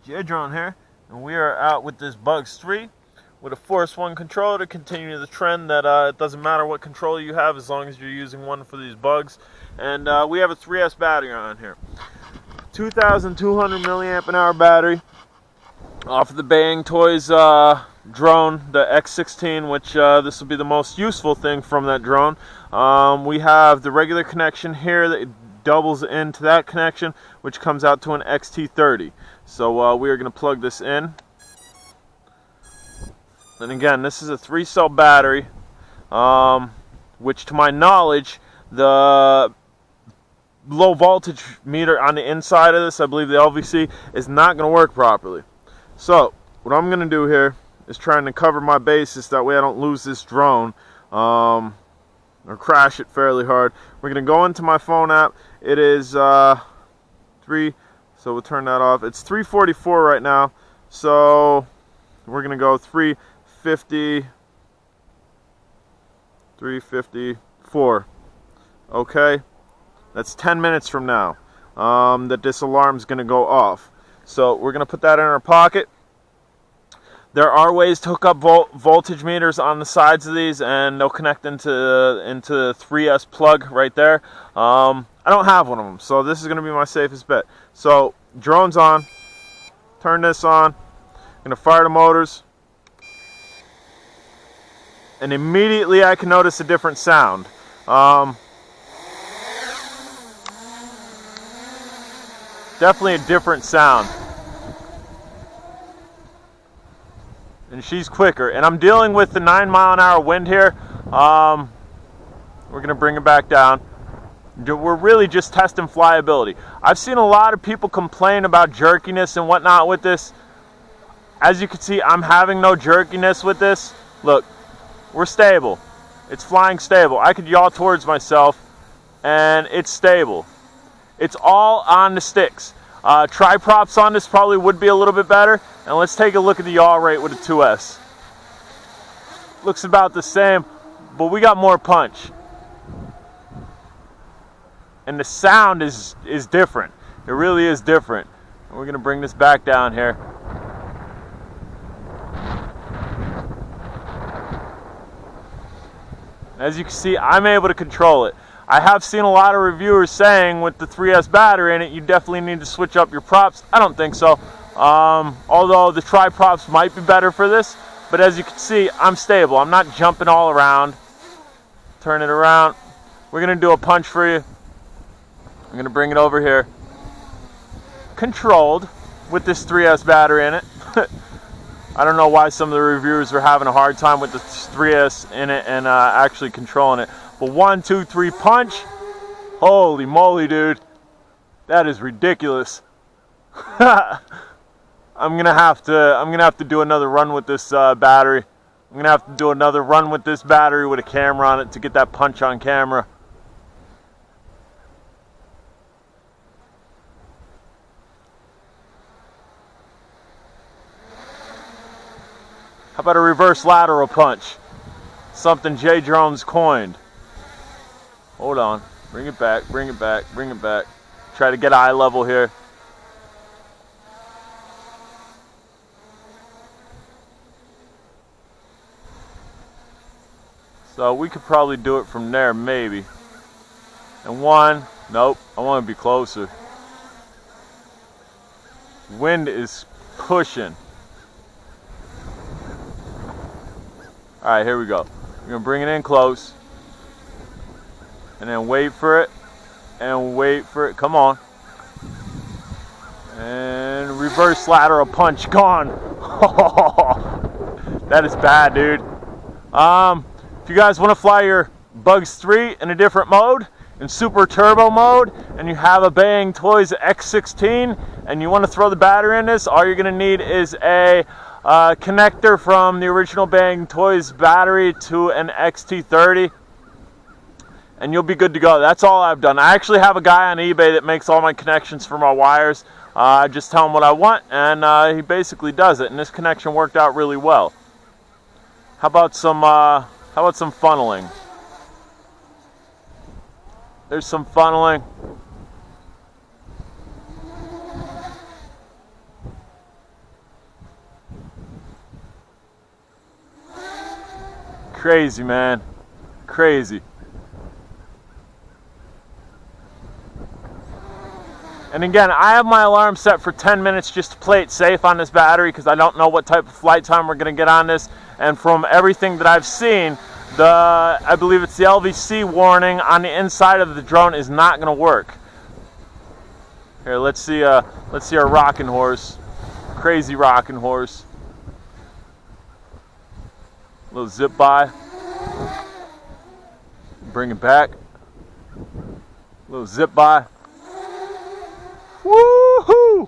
J-Drone here, and we are out with this Bugs 3 with a Force 1 controller to continue the trend that it doesn't matter what controller you have as long as you're using one for these bugs. And we have a 3S battery on here. 2,200 milliamp an hour battery off of the BAYANGTOYS drone, the X16, which this will be the most useful thing from that drone. We have the regular connection here that doubles into that connection, which comes out to an XT30. So we are going to plug this in. And again, this is a 3-cell battery, which to my knowledge, the low voltage meter on the inside of this, I believe the LVC, is not going to work properly. So what I'm going to do here is trying to cover my bases, that way I don't lose this drone or crash it fairly hard. We're going to go into my phone app. It is 3, so we'll turn that off. It's 3:44 right now, so we're going to go 3:54. Okay, that's 10 minutes from now that this alarm's going to go off. So we're going to put that in our pocket. There are ways to hook up voltage meters on the sides of these, and they'll connect into the 3S plug right there. I don't have one of them, so this is going to be my safest bet. So drone's on. Turn this on. I'm going to fire the motors. And immediately I can notice a different sound. Definitely a different sound. And she's quicker. And I'm dealing with the 9-mile-an-hour wind here. We're going to bring it back down. We're really just testing flyability. I've seen a lot of people complain about jerkiness and whatnot with this. As you can see, I'm having no jerkiness with this. Look, we're stable. It's flying stable. I could yaw towards myself and it's stable. It's all on the sticks. Tri-props on this probably would be a little bit better. And let's take a look at the yaw rate with a 2S. Looks about the same, but we got more punch. And the sound is different. It really is different. And we're going to bring this back down here. As you can see, I'm able to control it. I have seen a lot of reviewers saying with the 3S battery in it, you definitely need to switch up your props. I don't think so. Although the tri-props might be better for this. But as you can see, I'm stable. I'm not jumping all around. Turn it around. We're going to do a punch for you. I'm going to bring it over here. Controlled with this 3S battery in it. I don't know why some of the reviewers are having a hard time with the 3S in it and actually controlling it. But 1, 2, 3 punch. Holy moly, dude. That is ridiculous. I'm gonna have to do another run with this battery. I'm gonna have to do another run with this battery with a camera on it to get that punch on camera. How about a reverse lateral punch? Something J-Drone's coined. Hold on. Bring it back, bring it back, bring it back. Try to get eye level here. So we could probably do it from there, maybe. And 1, nope, I want to be closer. Wind is pushing. Alright, here we go. We're going to bring it in close. And then wait for it. And wait for it. Come on. And reverse lateral punch. Gone. That is bad, dude. If you guys want to fly your Bugs 3 in a different mode, in super turbo mode, and you have a BAYANGTOYS X16, and you want to throw the battery in this, all you're going to need is a connector from the original BAYANGTOYS battery to an XT30, and you'll be good to go. That's all I've done. I actually have a guy on eBay that makes all my connections for my wires. I just tell him what I want, and he basically does it, and this connection worked out really well. How about some funneling? There's some funneling. Crazy, man. Crazy. And again, I have my alarm set for 10 minutes just to play it safe on this battery because I don't know what type of flight time we're going to get on this. And from everything that I've seen, I believe it's the LVC warning on the inside of the drone is not going to work. Here, let's see our rocking horse. Crazy rocking horse. Little zip by. Bring it back. Little zip by. Woohoo!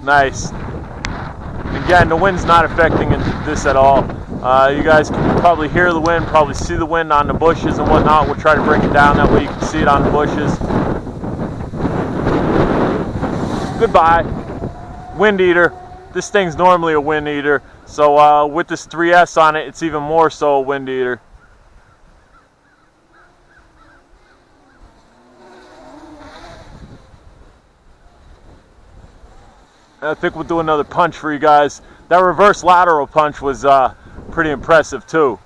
Nice. Again, the wind's not affecting this at all. You guys can probably hear the wind, probably see the wind on the bushes and whatnot. We'll try to bring it down, that way you can see it on the bushes. Goodbye. Wind eater. This thing's normally a wind eater, so with this 3S on it, it's even more so a wind eater. I think we'll do another punch for you guys. That reverse lateral punch was pretty impressive too.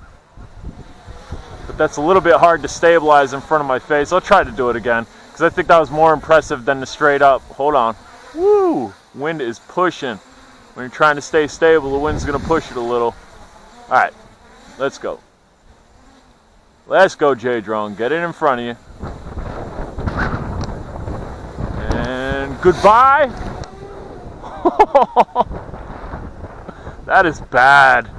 But that's a little bit hard to stabilize in front of my face. I'll try to do it again, because I think that was more impressive than the straight up. Hold on. Woo! Wind is pushing. When you're trying to stay stable, the wind's going to push it a little. Alright, let's go. Let's go, J-Drone. Get it in front of you. And goodbye! That is bad.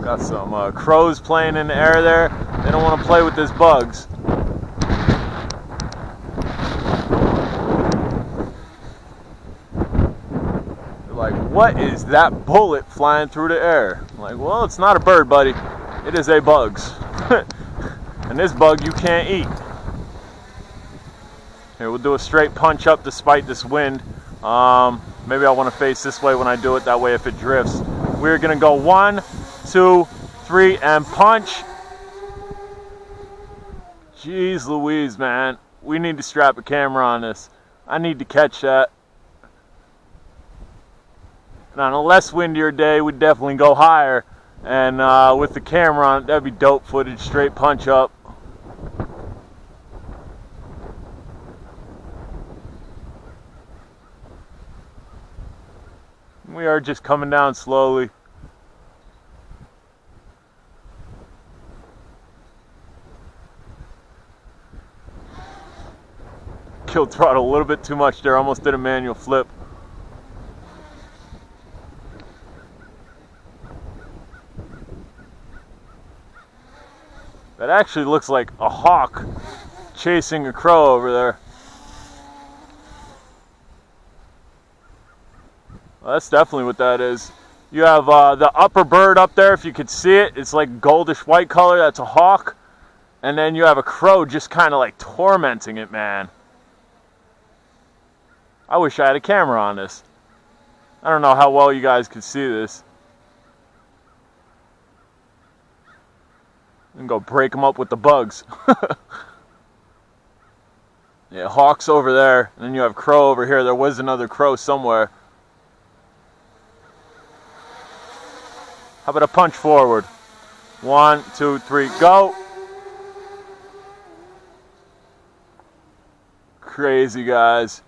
Got some crows playing in the air there. They don't want to play with these bugs. They're like, what is that bullet flying through the air? I'm like, well, it's not a bird, buddy. It is a bugs. And this bug you can't eat. Here, we'll do a straight punch up despite this wind. Maybe I want to face this way when I do it, that way if it drifts. We're going to go 1, 2, 3, and punch. Jeez Louise, man. We need to strap a camera on this. I need to catch that. And on a less windier day, we'd definitely go higher. And with the camera on it, that'd be dope footage, straight punch up. We are just coming down slowly. Killed throttle a little bit too much there, almost did a manual flip. That actually looks like a hawk chasing a crow over there. Well, that's definitely what that is. You have the upper bird up there, if you could see it. It's like goldish white color, that's a hawk. And then you have a crow just kind of like tormenting it, man. I wish I had a camera on this. I don't know how well you guys could see this. And go break them up with the bugs. Yeah, hawk's over there, and then you have crow over here. There was another crow somewhere. How about a punch forward? 1, 2, 3, go! Crazy, guys.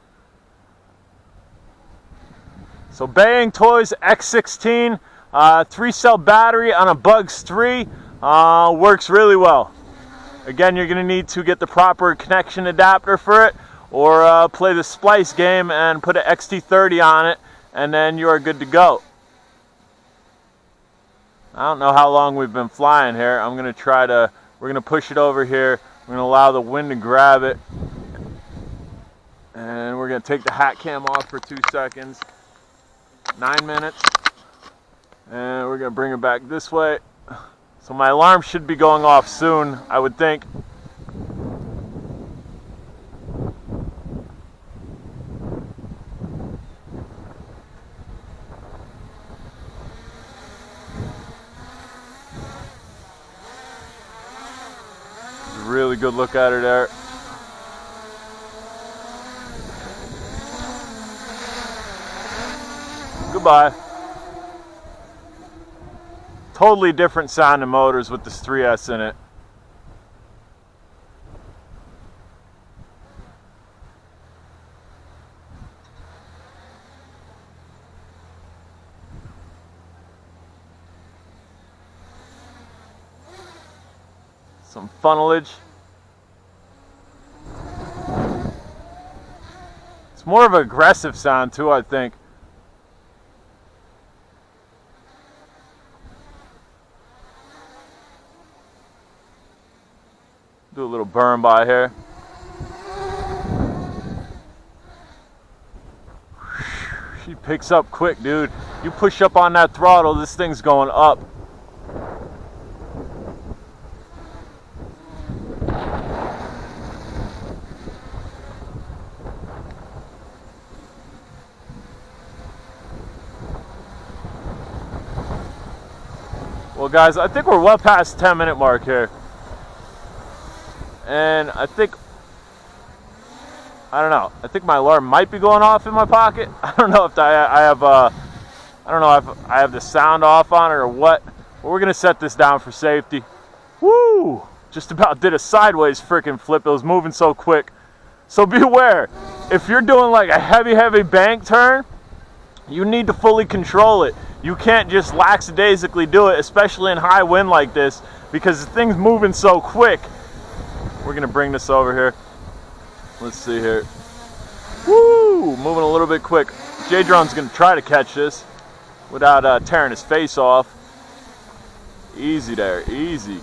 So BAYANGTOYS X16, 3-cell battery on a Bugs 3. Works really well. Again, you're going to need to get the proper connection adapter for it, or play the splice game and put an XT30 on it, and then you are good to go. I don't know how long we've been flying here. I'm going to we're going to push it over here. We're going to allow the wind to grab it. And we're going to take the hat cam off for 2 seconds. 9 minutes. And we're going to bring it back this way. So my alarm should be going off soon, I would think. Really good look at her there. by. Totally different sounding motors with this 3S in it. Some funnelage. It's more of an aggressive sound too, I think. Do a little burn by here. She picks up quick, dude. You push up on that throttle, this thing's going up. Well, guys, I think we're well past the 10-minute mark here. And I think my alarm might be going off in my pocket. I don't know if I have the sound off on it or what. But we're gonna set this down for safety. Woo! Just about did a sideways freaking flip. It was moving so quick. So beware. If you're doing like a heavy bank turn, you need to fully control it. You can't just lackadaisically do it, especially in high wind like this, because the thing's moving so quick. We're gonna bring this over here. Let's see here. Woo! Moving a little bit quick. J-Drone's gonna try to catch this without tearing his face off. Easy there, easy.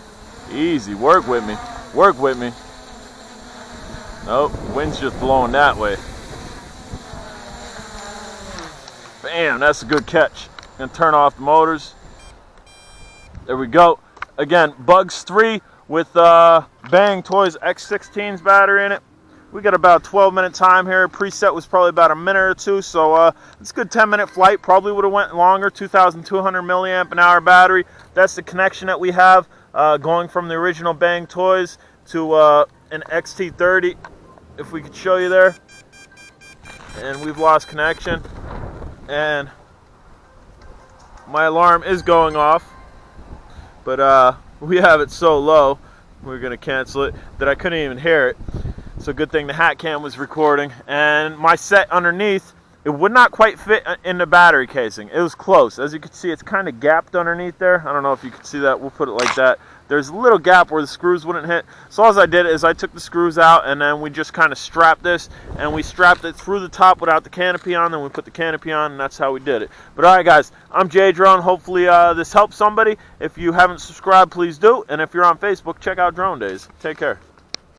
Easy, work with me. Work with me. Nope, wind's just blowing that way. Bam, that's a good catch. Gonna turn off the motors. There we go. Again, Bugs 3 with BAYANGTOYS X16's battery in it. We got about 12-minute time here. Preset was probably about a minute or two, so it's a good 10-minute flight. Probably would have went longer. 2,200 milliamp an hour battery. That's the connection that we have going from the original BAYANGTOYS to an XT30. If we could show you there. And we've lost connection. And my alarm is going off, but we have it so low, we're gonna cancel it, that I couldn't even hear it. So good thing the hat cam was recording. And my set underneath, it would not quite fit in the battery casing. It was close. As you can see, it's kind of gapped underneath there. I don't know if you can see that. We'll put it like that. There's a little gap where the screws wouldn't hit. So all I did is I took the screws out, and then we just kind of strapped this, and we strapped it through the top without the canopy on, then we put the canopy on, and that's how we did it. But all right, guys, I'm J-Drone. Hopefully this helps somebody. If you haven't subscribed, please do. And if you're on Facebook, check out Drone Days. Take care.